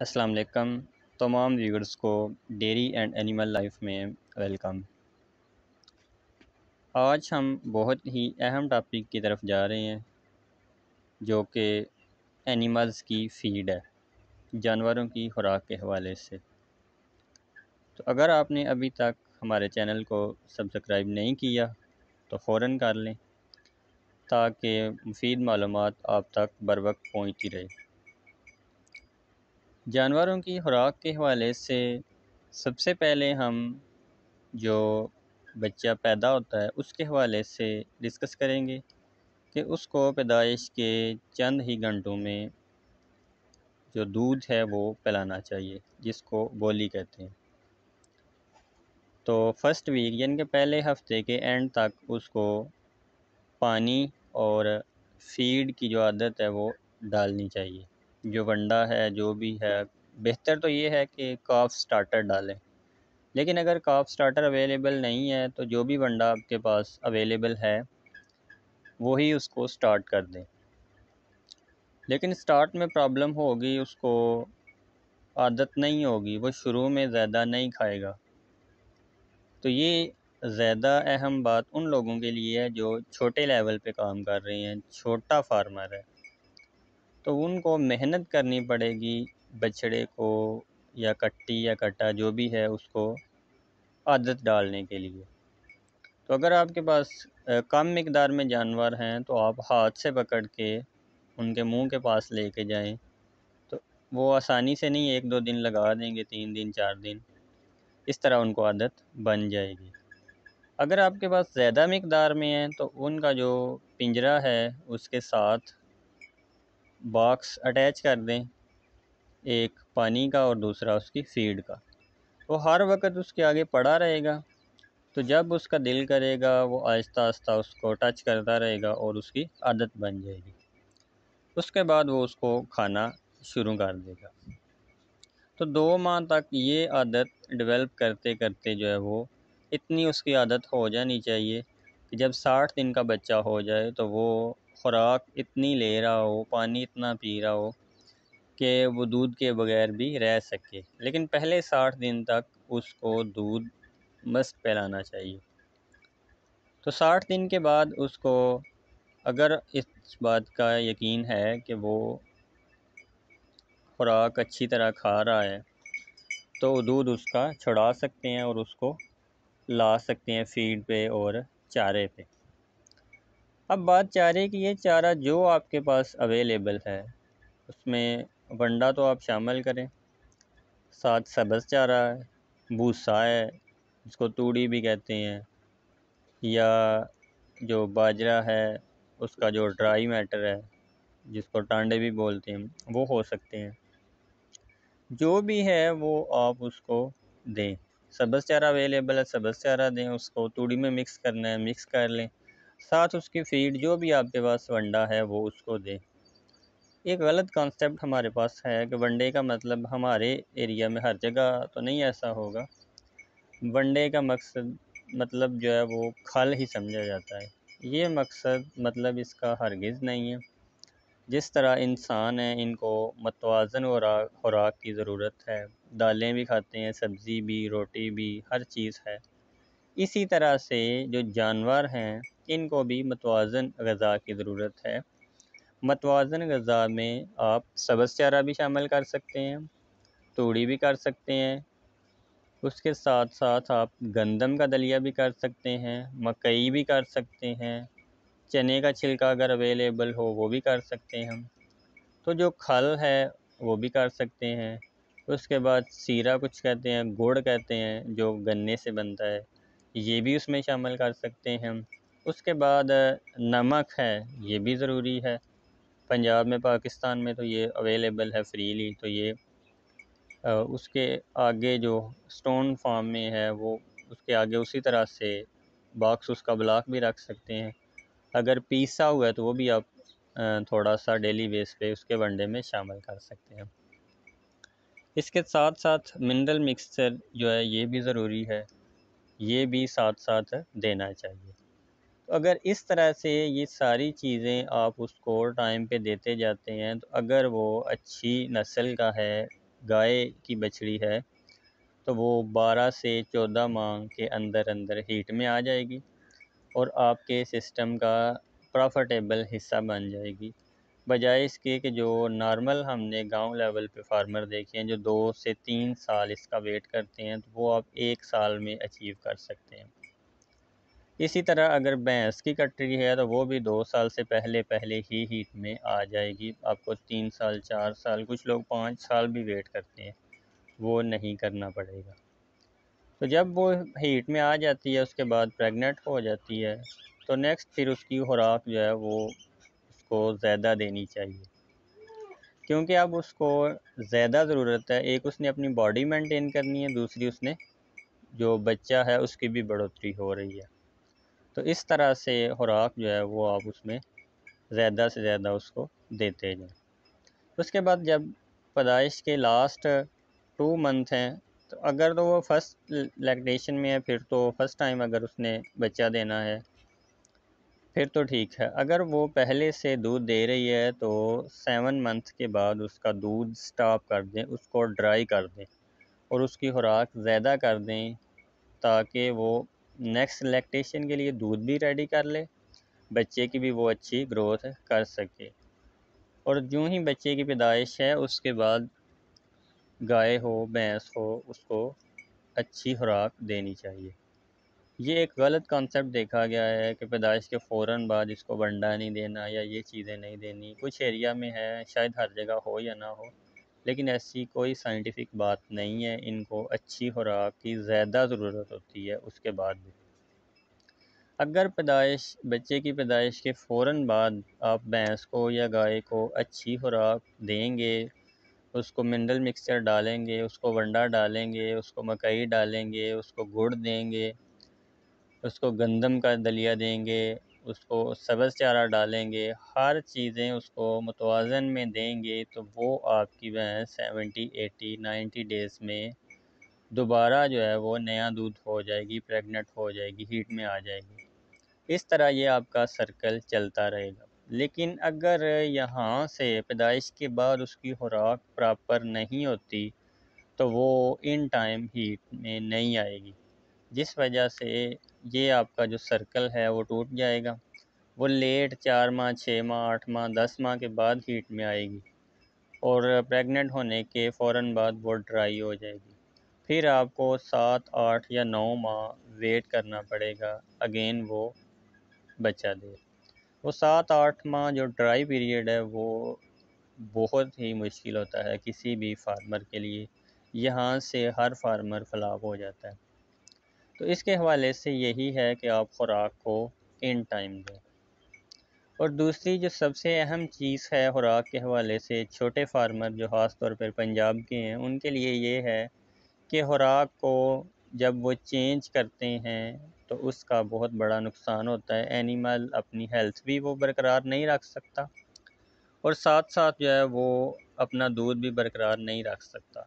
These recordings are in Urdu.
السلام علیکم تمام ویورز کو ڈیری اینڈ اینیمل لائف میں ویلکم۔ آج ہم بہت ہی اہم ٹاپک کی طرف جا رہے ہیں جو کہ اینیملز کی فیڈ ہے، جانوروں کی خوراک کے حوالے سے۔ تو اگر آپ نے ابھی تک ہمارے چینل کو سبسکرائب نہیں کیا تو فوراً کر لیں تاکہ مفید معلومات آپ تک بر وقت پہنچتی رہے۔ جانوروں کی خوراک کے حوالے سے سب سے پہلے ہم جو بچہ پیدا ہوتا ہے اس کے حوالے سے ڈسکس کریں گے کہ اس کو پیدائش کے چند ہی گھنٹوں میں جو دودھ ہے وہ پلانا چاہیے، جس کو بولی کہتے ہیں۔ تو فرسٹ ویک یعنی کہ پہلے ہفتے کے اینڈ تک اس کو پانی اور فیڈ کی جو عادت ہے وہ ڈالنی چاہیے۔ جو ونڈا ہے جو بھی ہے، بہتر تو یہ ہے کہ کاف سٹارٹر ڈالیں، لیکن اگر کاف سٹارٹر اویلیبل نہیں ہے تو جو بھی ونڈا آپ کے پاس اویلیبل ہے وہی اس کو سٹارٹ کر دیں۔ لیکن سٹارٹ میں پرابلم ہوگی، اس کو عادت نہیں ہوگی، وہ شروع میں زیادہ نہیں کھائے گا۔ تو یہ زیادہ اہم بات ان لوگوں کے لیے ہے جو چھوٹے لیول پہ کام کر رہے ہیں، چھوٹا فارمر ہے، تو ان کو محنت کرنی پڑے گی بچڑے کو یا کٹی یا کٹا جو بھی ہے اس کو عادت ڈالنے کے لیے۔ تو اگر آپ کے پاس کم مقدار میں جانور ہیں تو آپ ہاتھ سے پکڑ کے ان کے منہ کے پاس لے کے جائیں تو وہ آسانی سے نہیں 1-2 دن لگا دیں گے، 3 دن 4 دن، اس طرح ان کو عادت بن جائے گی۔ اگر آپ کے پاس زیادہ مقدار میں ہیں تو ان کا جو پنجرہ ہے اس کے ساتھ باکس اٹیچ کر دیں، ایک پانی کا اور دوسرا اس کی فیڈ کا۔ وہ ہر وقت اس کے آگے پڑا رہے گا، تو جب اس کا دل کرے گا وہ آہستہ آہستہ اس کو ٹچ کرتا رہے گا اور اس کی عادت بن جائے گی۔ اس کے بعد وہ اس کو کھانا شروع کر دے گا۔ تو 2 ماہ تک یہ عادت ڈیولپ کرتے کرتے جو ہے وہ اتنی اس کی عادت ہو جانی چاہیے کہ جب 60 دن کا بچہ ہو جائے تو وہ خوراک اتنی لے رہا ہو، پانی اتنا پی رہا ہو کہ وہ دودھ کے بغیر بھی رہ سکے۔ لیکن پہلے 60 دن تک اس کو دودھ مست پلانا چاہیے۔ تو 60 دن کے بعد اس کو اگر اس بات کا یقین ہے کہ وہ خوراک اچھی طرح کھا رہا ہے تو دودھ اس کا چھڑا سکتے ہیں اور اس کو لا سکتے ہیں فیڈ پہ اور چارے پہ۔ اب بات چارے کی ہے، چارہ جو آپ کے پاس اویلیبل ہے اس میں ونڈا تو آپ شامل کریں، ساتھ سبز چارہ ہے، بھوسا ہے جس کو توڑی بھی کہتے ہیں، یا جو باجرہ ہے اس کا جو ڈرائی میٹر ہے جس کو ٹانڈے بھی بولتے ہیں وہ ہو سکتے ہیں۔ جو بھی ہے وہ آپ اس کو دیں۔ سبز چارہ اویلیبل ہے سبز چارہ دیں، اس کو توڑی میں مکس کرنا ہے مکس کر لیں، ساتھ اس کی فیڈ جو بھی آپ کے پاس ونڈا ہے وہ اس کو دیں۔ ایک غلط کانسیپٹ ہمارے پاس ہے کہ ونڈے کا مطلب ہمارے ایریا میں ہر جگہ تو نہیں ایسا ہوگا، ونڈے کا مطلب جو ہے وہ کھل ہی سمجھا جاتا ہے۔ یہ مطلب اس کا ہرگز نہیں ہے۔ جس طرح انسان ہیں ان کو متوازن خوراک کی ضرورت ہے، دالیں بھی کھاتے ہیں، سبزی بھی، روٹی بھی، ہر چیز ہے، اسی طرح سے جو جانور ہیں ان کو بھی متوازن غذا کی ضرورت ہے۔ متوازن غذا میں آپ سبز چارہ بھی شامل کر سکتے ہیں، توڑی بھی کر سکتے ہیں، اس کے ساتھ ساتھ آپ گندم کا دلیا بھی کر سکتے ہیں، مکئی بھی کر سکتے ہیں، چنے کا چھلکا اگر اویلیبل ہو وہ بھی کر سکتے ہیں ہم۔ تو جو کھل ہے وہ بھی کر سکتے ہیں۔ اس کے بعد سیرا کچھ کہتے ہیں، گڑ کہتے ہیں جو گنے سے بنتا ہے، یہ بھی اس میں شامل کر سکتے ہیں ہم۔ اس کے بعد نمک ہے، یہ بھی ضروری ہے۔ پنجاب میں پاکستان میں تو یہ اویلیبل ہے فریلی، تو یہ اس کے آگے جو سٹون فارم میں ہے وہ اس کے آگے اسی طرح سے باکس اس کا بلاک بھی رکھ سکتے ہیں۔ اگر پیسا ہوا ہے تو وہ بھی آپ تھوڑا سا ڈیلی بیس پہ اس کے ونڈے میں شامل کر سکتے ہیں۔ اس کے ساتھ ساتھ منرل مکسچر جو ہے یہ بھی ضروری ہے، یہ بھی ساتھ ساتھ دینا چاہیے۔ تو اگر اس طرح سے یہ ساری چیزیں آپ اس کو ٹائم پہ دیتے جاتے ہیں تو اگر وہ اچھی نسل کا ہے، گائے کی بچڑی ہے تو وہ 12 سے 14 ماہ کے اندر اندر ہیٹ میں آ جائے گی اور آپ کے سسٹم کا پروفٹیبل حصہ بن جائے گی، بجائے اس کے کہ جو نارمل ہم نے گاؤں لیول پہ فارمر دیکھے ہیں جو 2 سے 3 سال اس کا ویٹ کرتے ہیں، تو وہ آپ 1 سال میں اچیو کر سکتے ہیں۔ اسی طرح اگر بھینس کی کٹری ہے تو وہ بھی 2 سال سے پہلے ہی ہیٹ میں آ جائے گی، آپ کو 3 سال 4 سال کچھ لوگ 5 سال بھی ویٹ کرتے ہیں، وہ نہیں کرنا پڑے گا۔ تو جب وہ ہیٹ میں آ جاتی ہے اس کے بعد پریگننٹ ہو جاتی ہے تو نیکسٹ پھر اس کی خوراک جو ہے وہ اس کو زیادہ دینی چاہیے، کیونکہ اب اس کو زیادہ ضرورت ہے، ایک اس نے اپنی باڈی مینٹین کرنی ہے، دوسری اس نے جو بچہ ہے اس کی بھی بڑھوتری ہو رہی ہے، تو اس طرح سے خوراک جو ہے وہ آپ اس میں زیادہ سے زیادہ اس کو دیتے جائیں۔ اس کے بعد جب پیدائش کے لاسٹ 2 منتھ ہیں تو اگر تو وہ فرسٹ لیکٹیشن میں ہے پھر تو فرسٹ ٹائم اگر اس نے بچہ دینا ہے پھر تو ٹھیک ہے، اگر وہ پہلے سے دودھ دے رہی ہے تو 7 منتھ کے بعد اس کا دودھ سٹاپ کر دیں، اس کو ڈرائی کر دیں اور اس کی خوراک زیادہ کر دیں تاکہ وہ نیکسٹ لیکٹیشن کے لیے دودھ بھی ریڈی کر لے، بچے کی بھی وہ اچھی گروتھ کر سکے۔ اور جو ہی بچے کی پیدائش ہے اس کے بعد گائے ہو بھینس ہو اس کو اچھی خوراک دینی چاہیے۔ یہ ایک غلط کانسیپٹ دیکھا گیا ہے کہ پیدائش کے فوراً بعد اس کو ونڈا نہیں دینا یا یہ چیزیں نہیں دینی، کچھ ایریا میں ہے، شاید ہر جگہ ہو یا نہ ہو، لیکن ایسی کوئی سائنٹیفک بات نہیں ہے، ان کو اچھی خوراک کی زیادہ ضرورت ہوتی ہے اس کے بعد بھی۔ اگر بچے کی پیدائش کے فوراً بعد آپ بھینس کو یا گائے کو اچھی خوراک دیں گے، اس کو منرل مکسچر ڈالیں گے، اس کو ونڈا ڈالیں گے، اس کو مکئی ڈالیں گے، اس کو گڑ دیں گے، اس کو گندم کا دلیا دیں گے، اس کو سبز چارہ ڈالیں گے، ہر چیزیں اس کو متوازن میں دیں گے تو وہ آپ کی بھینس 70 80 90 ڈیز میں دوبارہ جو ہے وہ نیا دودھ ہو جائے گی، پریگننٹ ہو جائے گی، ہیٹ میں آ جائے گی۔ اس طرح یہ آپ کا سرکل چلتا رہے گا۔ لیکن اگر یہاں سے پیدائش کے بعد اس کی خوراک پراپر نہیں ہوتی تو وہ ان ٹائم ہیٹ میں نہیں آئے گی، جس وجہ سے یہ آپ کا جو سرکل ہے وہ ٹوٹ جائے گا، وہ لیٹ 4 ماہ 6 ماہ 8 ماہ 10 ماہ کے بعد ہیٹ میں آئے گی اور پریگننٹ ہونے کے فوراً بعد وہ ڈرائی ہو جائے گی، پھر آپ کو 7 8 یا 9 ماہ ویٹ کرنا پڑے گا اگین وہ بچہ دے۔ وہ 7 8 ماہ جو ڈرائی پیریڈ ہے وہ بہت ہی مشکل ہوتا ہے کسی بھی فارمر کے لیے، یہاں سے ہر فارمر فلاپ ہو جاتا ہے۔ تو اس کے حوالے سے یہی ہے کہ آپ خوراک کو ان ٹائم دیں۔ اور دوسری جو سب سے اہم چیز ہے خوراک کے حوالے سے چھوٹے فارمر جو خاص طور پر پنجاب کے ہیں ان کے لیے یہ ہے کہ خوراک کو جب وہ چینج کرتے ہیں تو اس کا بہت بڑا نقصان ہوتا ہے، اینیمل اپنی ہیلتھ بھی وہ برقرار نہیں رکھ سکتا اور ساتھ ساتھ جو ہے وہ اپنا دودھ بھی برقرار نہیں رکھ سکتا۔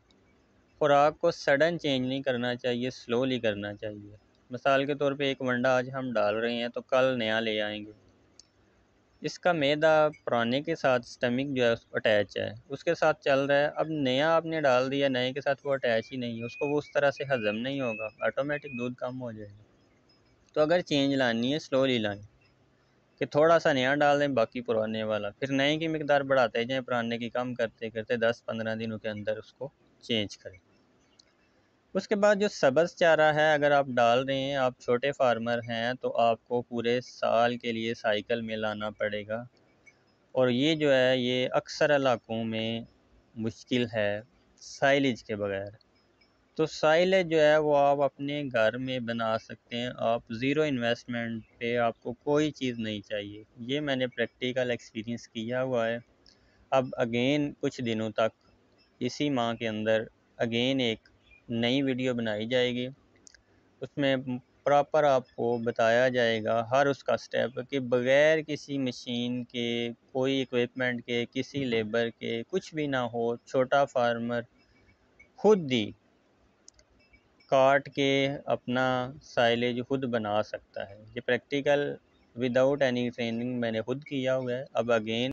خوراک کو سڈن چینج نہیں کرنا چاہیے، سلولی کرنا چاہیے۔ مثال کے طور پہ ایک ونڈا آج ہم ڈال رہے ہیں تو کل نیا لے آئیں گے، اس کا معدہ پرانے کے ساتھ سٹمک جو ہے اٹیچ ہے، اس کے ساتھ چل رہا ہے، اب نیا آپ نے ڈال دیا، نئے کے ساتھ وہ اٹیچ ہی نہیں ہے، اس کو وہ اس طرح سے ہضم نہیں ہوگا، آٹومیٹک دودھ کم ہو جائے گا۔ تو اگر چینج لانی ہے سلولی لائیں، کہ تھوڑا سا نیا ڈال دیں باقی پرانے والا، پھر نئے کی مقدار بڑھاتے جائیں، پرانے کی کم کرتے کرتے 10 15 دنوں کے اندر اس کو چینج کریں۔ اس کے بعد جو سبز چارہ ہے اگر آپ ڈال رہے ہیں، آپ چھوٹے فارمر ہیں تو آپ کو پورے سال کے لیے سائیکل میں لانا پڑے گا، اور یہ جو ہے یہ اکثر علاقوں میں مشکل ہے سائلیج کے بغیر۔ تو سائلیج جو ہے وہ آپ اپنے گھر میں بنا سکتے ہیں، آپ زیرو انویسٹمنٹ پہ، آپ کو کوئی چیز نہیں چاہیے، یہ میں نے پریکٹیکل ایکسپیرینس کیا ہوا ہے۔ اب اگین کچھ دنوں تک اسی ماہ کے اندر اگین ایک نئی ویڈیو بنائی جائے گی، اس میں پراپر آپ کو بتایا جائے گا ہر اس کا سٹیپ کہ بغیر کسی مشین کے، کوئی اکوپمنٹ کے، کسی لیبر کے، کچھ بھی نہ ہو، چھوٹا فارمر خود ہی کاٹ کے اپنا سائلیج خود بنا سکتا ہے۔ یہ پریکٹیکل وداؤٹ اینی ٹریننگ میں نے خود کیا ہوا ہے۔ اب اگین